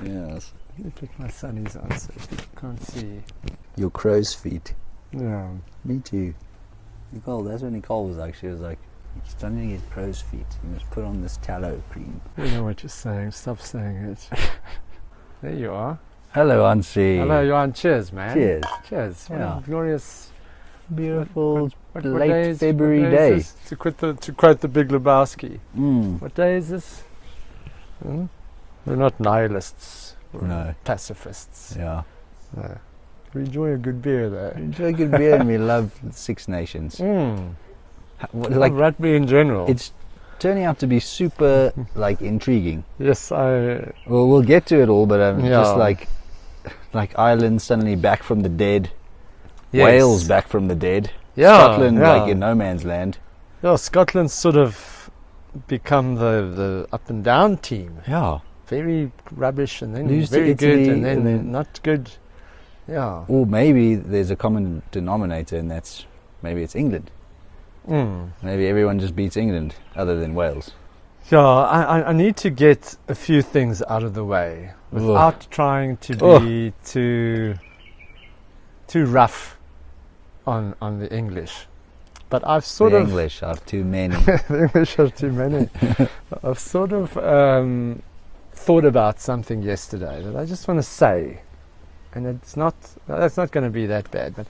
Yes. Let me put my sunnies on so people can't see. Your crow's feet. Yeah. Me too. Nicole, that's what Nicole was like. She was like, you're starting to get crow's feet. You must put on this tallow cream. You know what you're saying. Stop saying it. There you are. Hello, Auntie. Hello, Johan. Cheers, man. Cheers. Cheers. What Yeah. a glorious, Beautiful what late February day. is this? To quote the Big Lebowski. Mm. What day is this? We're not nihilists. We're No. pacifists. Yeah. No. We enjoy a good beer, though. We enjoy good beer and we love Six Nations. Like rugby in general. It's turning out to be super intriguing. Yes, Well, we'll get to it all, but Yeah. just like Ireland suddenly back from the dead, Yes. Wales back from the dead, Yeah, Scotland yeah. like in no man's land. Yeah, Scotland's sort of become the up and down team. Yeah. Very rubbish and then Lose to very Italy good and then and then- not good. Yeah. Or maybe there's a common denominator, and maybe it's England. Maybe everyone just beats England, other than Wales. Yeah, I need to get a few things out of the way without trying to be too rough on the English. But I've sort the of English are too many. the English are too many. I've sort of thought about something yesterday that I just want to say, and that's not going to be that bad, but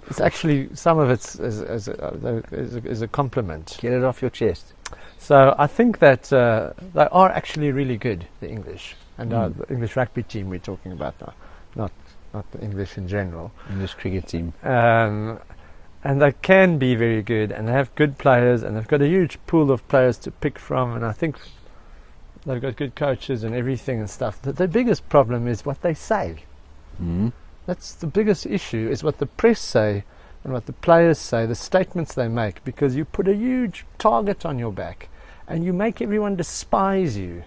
it's actually some of it's is a compliment. Get it off your chest. So I think that they are actually really good, the English, and the English rugby team we're talking about now, not the English in general. English cricket team. And they can be very good, and they have good players, and they've got a huge pool of players to pick from, and I think they've got good coaches and everything and stuff. The biggest problem is what they say. That's the biggest issue, is what the press say and what the players say, the statements they make, because you put a huge target on your back and you make everyone despise you.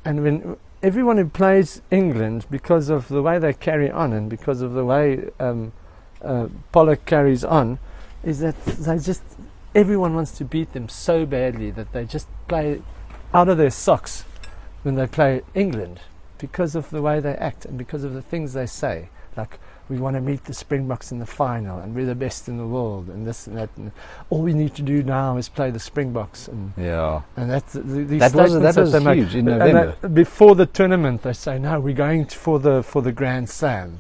And when everyone who plays England, because of the way they carry on and because of the way Pollock carries on, is that everyone wants to beat them so badly that they just play out of their socks when they play England, because of the way they act and because of the things they say, like, we want to meet the Springboks in the final and we're the best in the world and this and that, and all we need to do now is play the Springboks, and that's that was huge in November. And before the tournament they say, no, we're going for the Grand Slam.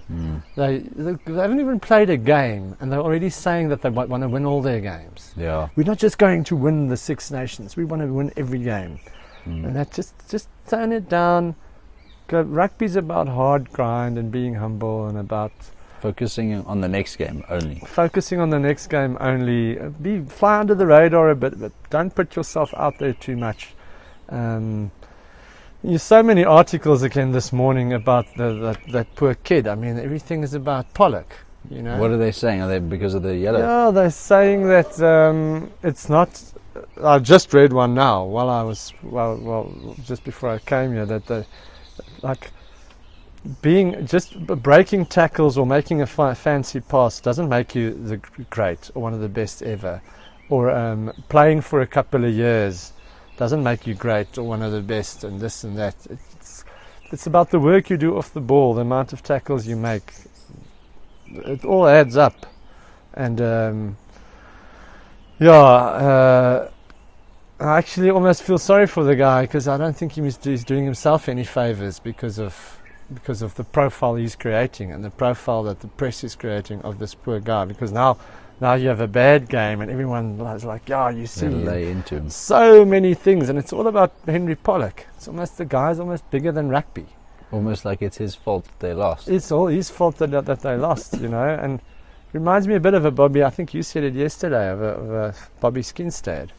They haven't even played a game and they're already saying that they want to win all their games. Yeah. We're not just going to win the Six Nations, we want to win every game. And that just tone it down. Rugby's about hard grind and being humble and about focusing on the next game only. Fly under the radar a bit, but don't put yourself out there too much. There's so many articles again this morning about that poor kid. I mean, everything is about Pollock. You know. What are they saying? Are they because of the yellow? Yeah, they're saying that it's not. I just read one now while I was just before I came here, that breaking tackles or making a fancy pass doesn't make you the great or one of the best ever, or playing for a couple of years doesn't make you great or one of the best, and this and that. It's about the work you do off the ball, the amount of tackles you make. It all adds up, and I actually almost feel sorry for the guy, because I don't think he's doing himself any favors because of the profile he's creating and the profile that the press is creating of this poor guy. Because now you have a bad game and everyone is like, yeah, you see, lay into him. So many things, and it's all about Henry Pollock. The guy's almost bigger than rugby. Almost like it's his fault that they lost. It's all his fault that they lost, you know. And reminds me a bit of a Bobby. I think you said it yesterday, of a Bobby Skinstad.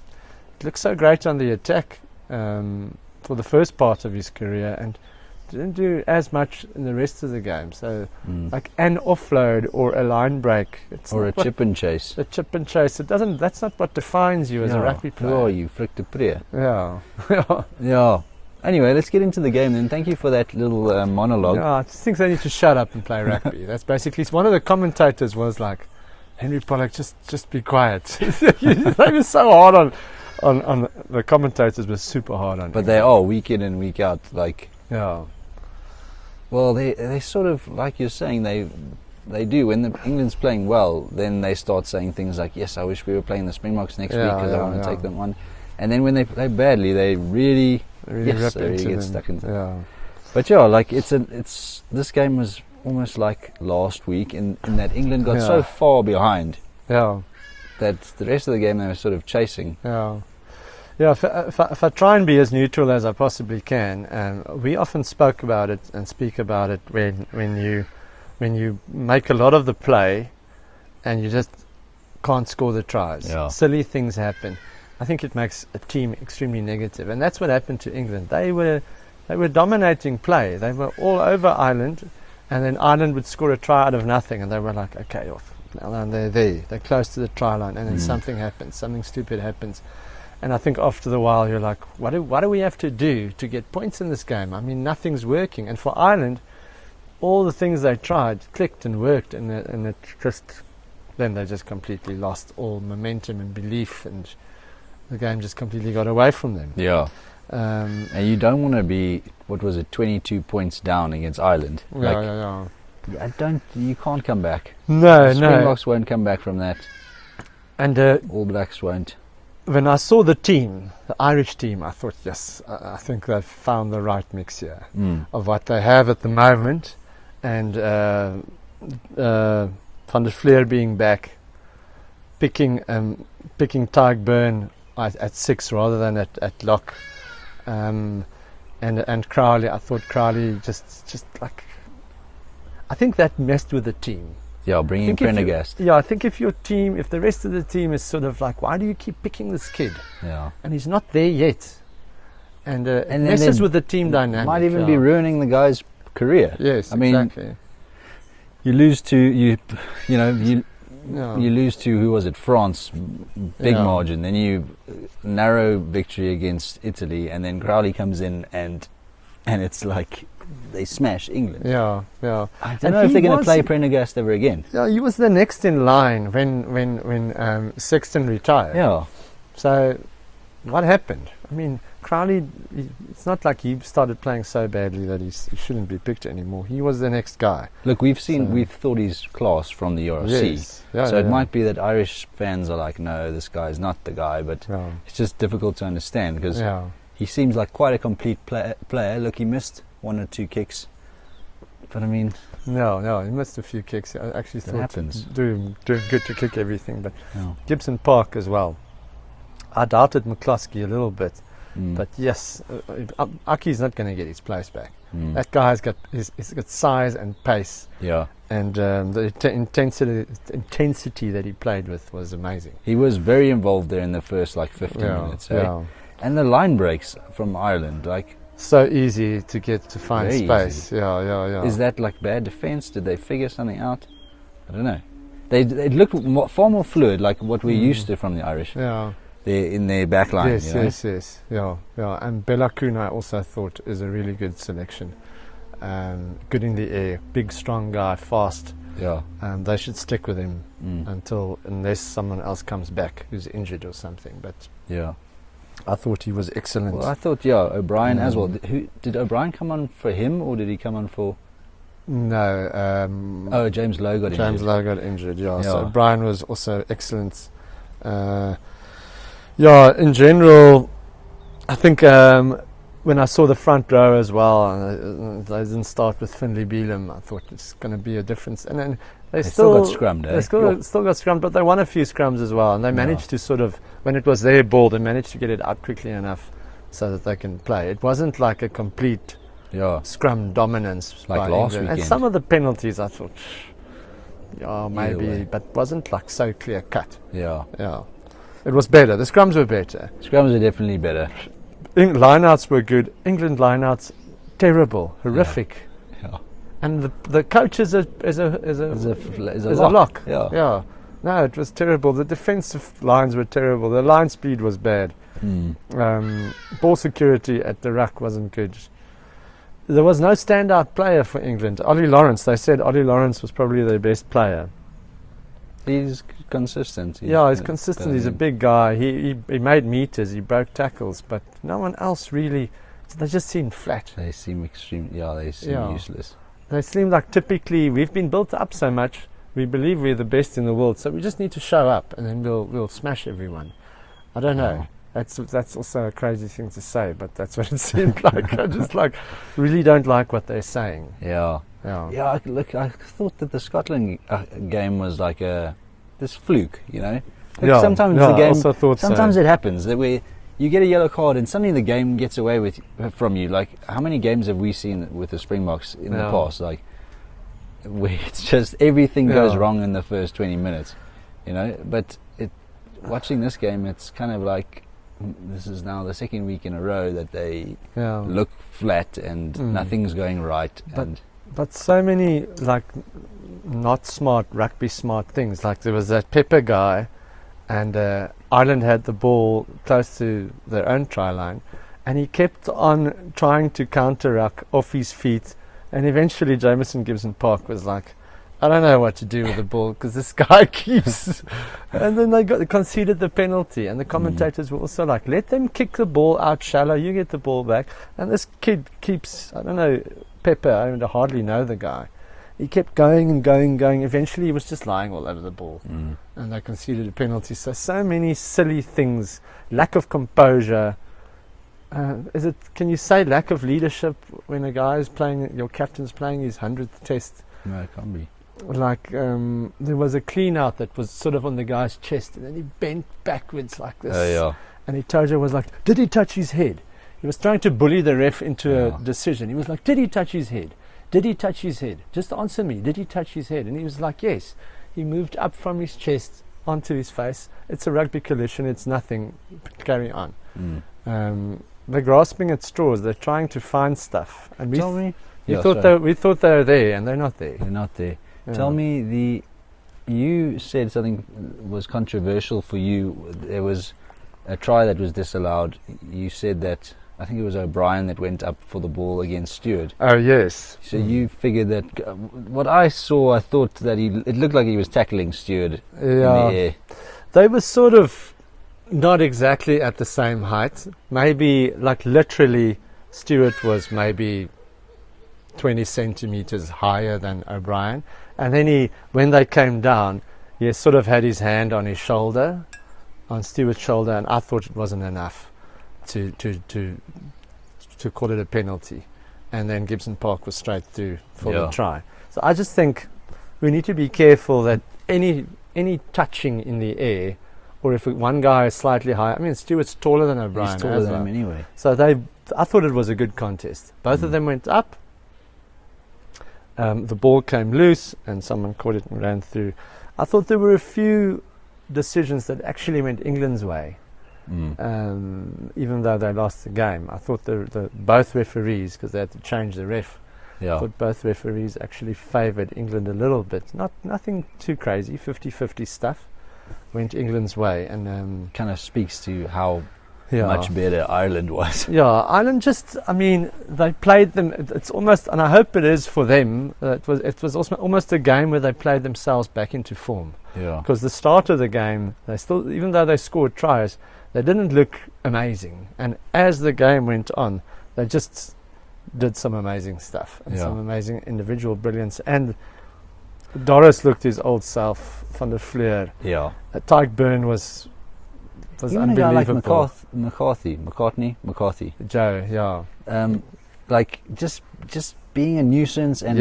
It looked so great on the attack for the first part of his career, and didn't do as much in the rest of the game. So, like an offload or a line break, or a chip and chase. A chip and chase. That's not what defines you as a rugby player. Oh, you flicked a prayer. Yeah. Yeah. Anyway, let's get into the game then. Thank you for that little monologue. Yeah, I just think they need to shut up and play rugby. That's basically, one of the commentators was like, Henry Pollock, just be quiet. They were so hard on the commentators, were super hard on But him. they are week in and week out, like. Yeah. Well, they sort of, like you're saying, they do. When England's playing well, then they start saying things like, yes, I wish we were playing the Springboks next week because I want to take them on. And then when they play badly, they really get stuck into it. Yeah. But yeah, like this game was almost like last week in that England got so far behind that the rest of the game they were sort of chasing. Yeah, if I try and be as neutral as I possibly can, we often spoke about it and speak about it when you make a lot of the play and you just can't score the tries. Silly things happen. I think it makes a team extremely negative, and that's what happened to England. They were dominating play. They were all over Ireland, and then Ireland would score a try out of nothing, and they were like, okay, off. Now they're there. They're close to the try line, and then something happens. Something stupid happens. And I think after the while you're like, what do we have to do to get points in this game? I mean, nothing's working. And for Ireland, all the things they tried clicked and worked, and it just then they just completely lost all momentum and belief, and the game just completely got away from them. Yeah. And you don't want to be, 22 points down against Ireland. You can't come back. No, Springboks won't come back from that. And All Blacks won't. When I saw the team, the Irish team, I thought, yes, I think they've found the right mix here of what they have at the moment. And Van der Fleer being back, picking Tyke Byrne at 6 rather than at lock, and Crowley. I thought Crowley just like, I think that messed with the team. Yeah, bringing Prendergast. I think if the rest of the team is sort of like, why do you keep picking this kid? Yeah. And he's not there yet. And it messes with the team dynamic. Might even be ruining the guy's career. Yes, I mean, exactly. You lose to you lose to, who was it, France, big margin. Then you narrow victory against Italy, and then Crowley comes in and it's like they smash England. Yeah. I don't know if they're going to play Prendergast ever again. Yeah, he was the next in line when Sexton retired. Yeah. So what happened? I mean, Crowley, it's not like he started playing so badly that he shouldn't be picked anymore. He was the next guy. Look, we've thought he's class from the ERC. Yes. It might be that Irish fans are like, no, this guy's not the guy, but it's just difficult to understand because he seems like quite a complete player. Look, he missed 1 or 2 kicks, but I mean, no, he missed a few kicks. I actually thought happens. Doing good to kick everything, but Gibson Park as well. I doubted McCloskey a little bit, but yes, Aki's not going to get his place back. That guy's got he's got size and pace. Yeah, and the intensity that he played with was amazing. He was very involved there in the first 15 minutes. And the line breaks from Ireland, so easy to find space. Easy. Yeah. Is that bad defense? Did they figure something out? I don't know. They looked far more fluid, like what we're used to from the Irish. Yeah. They're in their back line. Yes. Yeah. And Bella Kuhn, I also thought, is a really good selection. Good in the air, big, strong guy, fast. Yeah. They should stick with him unless someone else comes back who's injured or something. But I thought he was excellent. Well, I thought O'Brien as well. Did O'Brien come on for him, or did he come on for? No. James Lowe got injured. James Lowe got injured. Yeah. So O'Brien was also excellent. In general, I think when I saw the front row as well, they didn't start with Finlay Beelum. I thought it's going to be a difference, and then they still got scrummed. They still got scrummed, but they won a few scrums as well, and they managed to sort of, when it was their ball, they managed to get it out quickly enough so that they can play. It wasn't like a complete scrum dominance like last weekend. And some of the penalties, I thought, maybe, but wasn't so clear cut. Yeah. It was better. The scrums were better. Scrums are definitely better. Lineouts were good. England lineouts, terrible, horrific. Yeah. And the coaches is a lock. Yeah. No, it was terrible. The defensive lines were terrible. The line speed was bad. Ball security at the ruck wasn't good. There was no standout player for England. Ollie Lawrence. They said Ollie Lawrence was probably their best player. He's consistent. He's consistent. He's a big guy. He made meters. He broke tackles, but no one else really. They just seemed flat. They seem extreme. Yeah, they seem useless. they seem like typically we've been built up so much. We believe we're the best in the world, so we just need to show up, and then we'll smash everyone. I don't know. That's also a crazy thing to say, but that's what it seemed like. I just really don't like what they're saying. Yeah. Look, I thought that the Scotland game was like this fluke, you know. Sometimes the game. Also thought sometimes it happens that you get a yellow card and suddenly the game gets away from you. Like, how many games have we seen with the Springboks in the past? Like, where it's just everything goes wrong in the first 20 minutes, you know. But watching this game, it's kind of like this is now the second week in a row that they look flat and nothing's going right. But so many not smart rugby smart things. Like there was that Pepper guy, and Ireland had the ball close to their own try line, and he kept on trying to counter-ruck off his feet, and eventually Jamison Gibson-Park was like, I don't know what to do with the ball because this guy keeps... And then they conceded the penalty, and the commentators were also like, let them kick the ball out shallow, you get the ball back. And this kid keeps, I don't know, Pepper, I hardly know the guy. He kept going and going. Eventually he was just lying all over the ball. And they conceded a penalty. So many silly things. Lack of composure. Can you say lack of leadership when a guy is playing, your captain's playing his 100th test? No, it can't be. Like there was a clean out that was sort of on the guy's chest, and then he bent backwards like this. And Itoja was like, did he touch his head? He was trying to bully the ref into a decision. He was like, did he touch his head? Did he touch his head? Just answer me. Did he touch his head? And he was like, yes. He moved up from his chest onto his face. It's a rugby collision. It's nothing. Carry on. They're grasping at straws. They're trying to find stuff. And we thought they were there, and they're not there. They're not there. Tell me, you said something was controversial for you. There was a try that was disallowed. You said that, I think it was O'Brien that went up for the ball against Stewart. Oh, yes. So you figured that, what I saw, I thought that it looked like he was tackling Stewart in the air. They were sort of not exactly at the same height. Maybe, like literally, Stewart was maybe 20 centimeters higher than O'Brien. And then when they came down, he sort of had his hand on his shoulder, on Stewart's shoulder, and I thought it wasn't enough to call it a penalty. And then Gibson Park was straight through for the try. So I just think we need to be careful that any touching in the air, or if one guy is slightly higher, I mean Stewart's taller than O'Brien. He's taller than him anyway. So I thought it was a good contest. Both of them went up. The ball came loose and someone caught it and ran through. I thought there were a few decisions that actually went England's way, even though they lost the game. I thought both referees, because they had to change the ref, I thought both referees actually favoured England a little bit. Nothing too crazy, 50-50 stuff went England's way. And kind of speaks to how much better Ireland was. Ireland just, they played them, it's almost, and I hope it is for them, it was also almost a game where they played themselves back into form. Because the start of the game, they still, even though they scored tries, they didn't look amazing. And as the game went on, they just did some amazing stuff and some amazing individual brilliance. And Doris looked his old self, Van der Fleur. Tyke Byrne was even unbelievable. A guy like McCarthy. Joe, like just being a nuisance and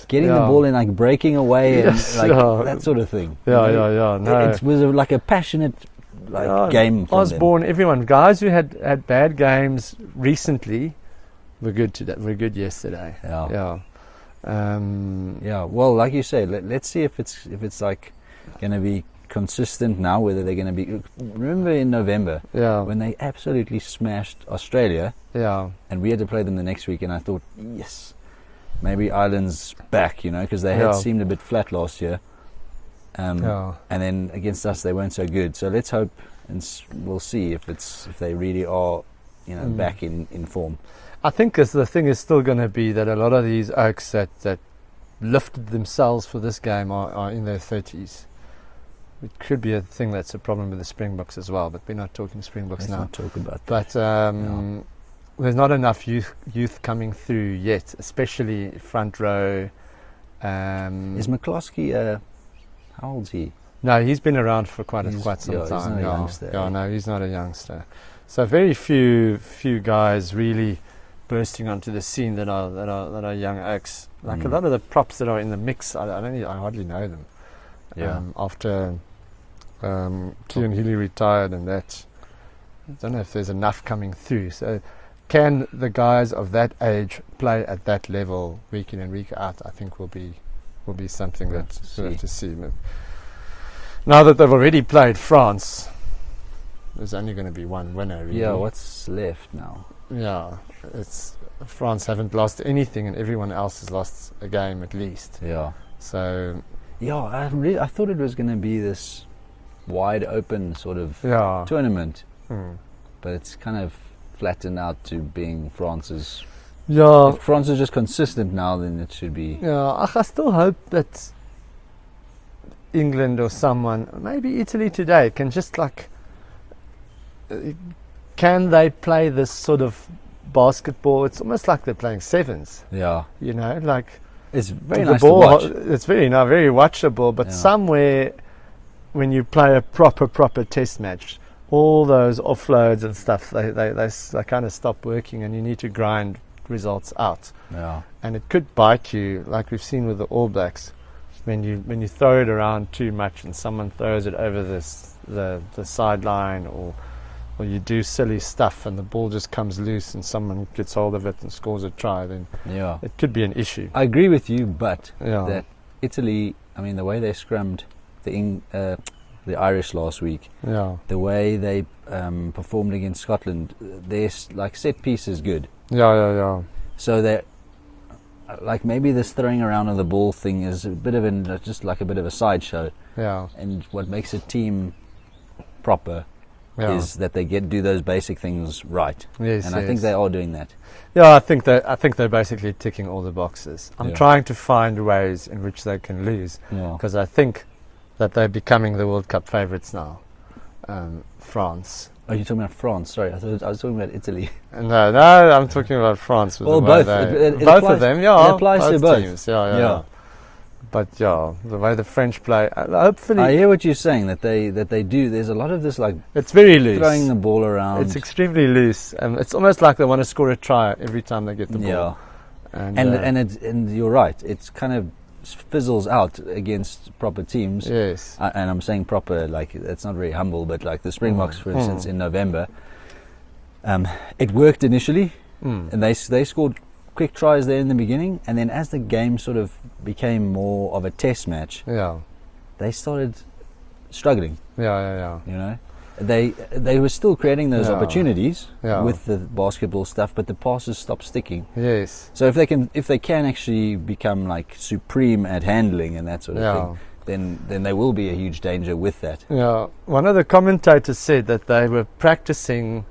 getting the ball and like breaking away and that sort of thing. No. It was like a passionate game for Osborne, everyone, guys who had bad games recently were good today. Were good yesterday. Well, like you say, let's see if it's like going to be consistent now, whether they're going to be. Remember in November when they absolutely smashed Australia, and we had to play them the next week, and I thought, yes, maybe Ireland's back, because they had seemed a bit flat last year, and then against us they weren't so good. So let's hope, and we'll see if they really are back in form. I think the thing is still going to be that a lot of these oaks that lifted themselves for this game are in their 30s. It could be a thing that's a problem with the Springboks as well, but we're not talking Springboks now. Let's not talk about that. But there's not enough youth coming through yet, especially front row. Is McCloskey, how old's he? No, he's been around for quite some time. He's not a youngster. No, he's not a youngster. So very few guys really bursting onto the scene that are young oaks. Like a lot of the props that are in the mix, I hardly know them. Yeah. After Kean Healy retired, and that, I don't know if there's enough coming through. So, can the guys of that age play at that level week in and week out? I think will be something that we'll have to see. Now that they've already played France, there's only going to be one winner. Really. Yeah, what's left now? Yeah, it's France haven't lost anything, and everyone else has lost a game at least. Yeah. So. Yeah, I thought it was going to be this wide open sort of tournament, but it's kind of flattened out to being France's. Yeah. If France is just consistent now, then it should be. Yeah, I still hope that England or someone, maybe Italy today, can just can they play this sort of basketball? It's almost like they're playing sevens. Yeah. You know, like. It's very nice to watch. It's very watchable, but somewhere when you play a proper test match, all those offloads and stuff, they kind of stop working, and you need to grind results out. Yeah. And it could bite you, like we've seen with the All Blacks, when you throw it around too much and someone throws it over the sideline, or you do silly stuff and the ball just comes loose and someone gets hold of it and scores a try, then it could be an issue. I agree with you, but that Italy, I mean, the way they scrummed the Irish last week, the way they performed against Scotland, their set piece is good. Yeah. So they maybe this throwing around of the ball thing is a bit of a bit of a sideshow. Yeah. And what makes a team proper is that they do those basic things right. Yes, and I think they are doing that. Yeah, I think they're basically ticking all the boxes. I'm trying to find ways in which they can lose, because I think that they're becoming the World Cup favourites now. France. Oh, you're talking about France? Sorry, I was talking about Italy. No, I'm talking about France. Well, both. Both of them, It applies to both teams. Yeah. But the way the French play, hopefully. I hear what you're saying, that they do. There's a lot of this it's very loose, throwing the ball around. It's extremely loose, and it's almost like they want to score a try every time they get the ball. And you're right. It's kind of fizzles out against proper teams. Yes. And I'm saying proper, it's not very humble, but like the Springboks, for instance, in November. It worked initially, and they scored quick tries there in the beginning, and then as the game sort of became more of a test match, they started struggling. Yeah. You know, they were still creating those opportunities with the basketball stuff, but the passes stopped sticking. Yes. So if they can actually become supreme at handling and that sort of thing, then they will be a huge danger with that. Yeah. One of the commentators said that they were practicing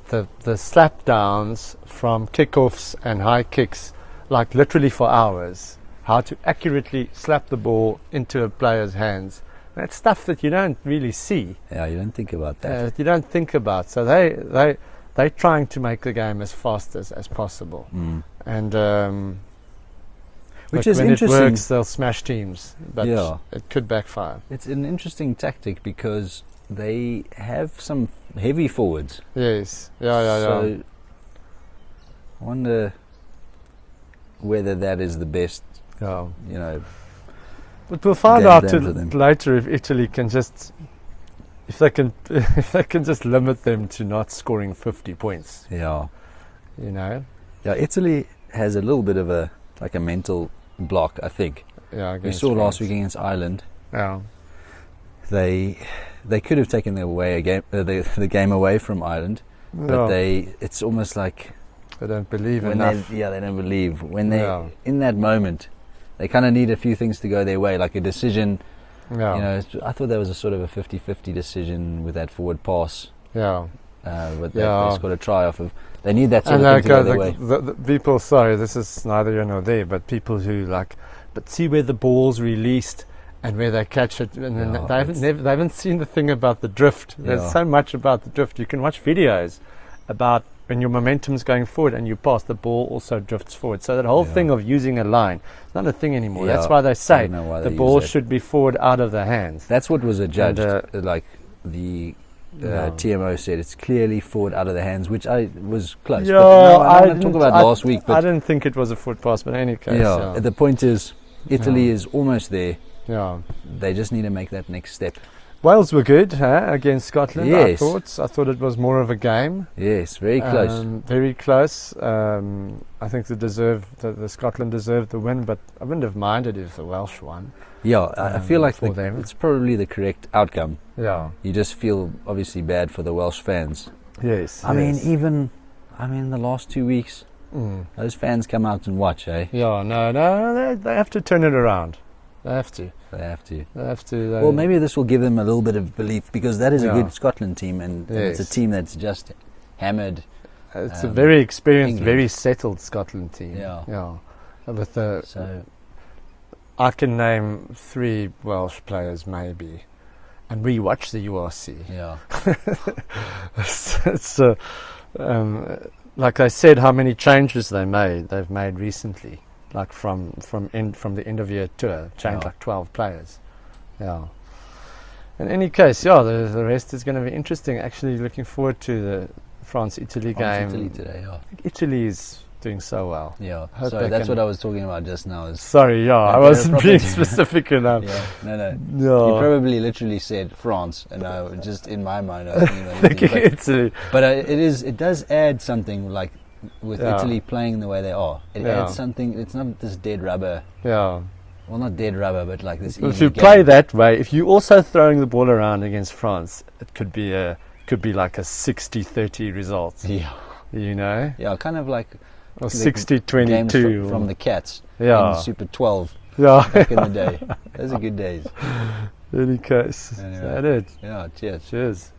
the slap downs from kickoffs and high kicks, literally for hours, how to accurately slap the ball into a player's hands. That's stuff that you don't really see. Yeah, you don't think about that. You don't think about. So they're trying to make the game as fast as possible. And which is interesting. When it works, they'll smash teams, but it could backfire. It's an interesting tactic because they have some heavy forwards. Yes. So I wonder whether that is the best. Yeah. You know. But we'll find out later if Italy can just, if they can just limit them to not scoring 50 points. Yeah. You know. Yeah, Italy has a little bit of a mental block, I think. Yeah. We saw last week against Ireland. Yeah. They could have taken the game away from Ireland, but it's almost like they don't believe enough. They don't believe. When they in that moment, they kind of need a few things to go their way, like a decision. Yeah. You know, I thought there was a sort of a 50-50 decision with that forward pass. Yeah. But they scored a try off of. They need that sort of thing to go their way. The people, sorry, this is neither here nor there, but people who but see where the ball's released and where they catch it, and then they haven't seen the thing about the drift. There's so much about the drift. You can watch videos about when your momentum's going forward and you pass, the ball also drifts forward. So that whole thing of using a line, it's not a thing anymore. That's why they say the ball should be forward out of the hands. That's what was adjudged. Like the TMO said, it's clearly forward out of the hands, which I was close. Yeah, I didn't talk about last week. But I didn't think it was a foot pass, but in any case. Yeah, the point is, Italy is almost there. Yeah, they just need to make that next step. Wales were good against Scotland. Yes. I thought it was more of a game. Yes, very close. Very close. I think the Scotland deserved the win, but I wouldn't have minded if the Welsh won. Yeah, I feel like it's probably the correct outcome. Yeah, you just feel obviously bad for the Welsh fans. Yes. I mean, the last 2 weeks, those fans come out and watch, eh? Yeah, no, they have to turn it around. They have to. Well, maybe this will give them a little bit of belief, because that is a good Scotland team, and it's a team that's just hammered. It's a very experienced, very settled Scotland team. Yeah. I can name 3 Welsh players maybe, and we watch the URC. Yeah. It's like I said, how many changes they've made recently. Like from the end of year tour, changed like 12 players. Yeah. In any case, the rest is going to be interesting. Actually, looking forward to the France-Italy game. Italy today, yeah. Italy is doing so well. Yeah. So that's what I was talking about just now. Sorry, I wasn't being specific enough. Yeah. No. You probably literally said France, and I just in my mind I was thinking about Italy. But it does add something, like, with Italy playing the way they are. It adds something. It's not this dead rubber. Yeah. Well, not dead rubber, but like this. If you play that way, if you're also throwing the ball around against France, it could be like a 60-30 result. Yeah. You know? Yeah, kind of like or 60-22 from the Cats. Yeah. In Super 12. Yeah. Back in the day. Those are good days. In any case. Anyway. Is that it? Yeah, cheers. Cheers.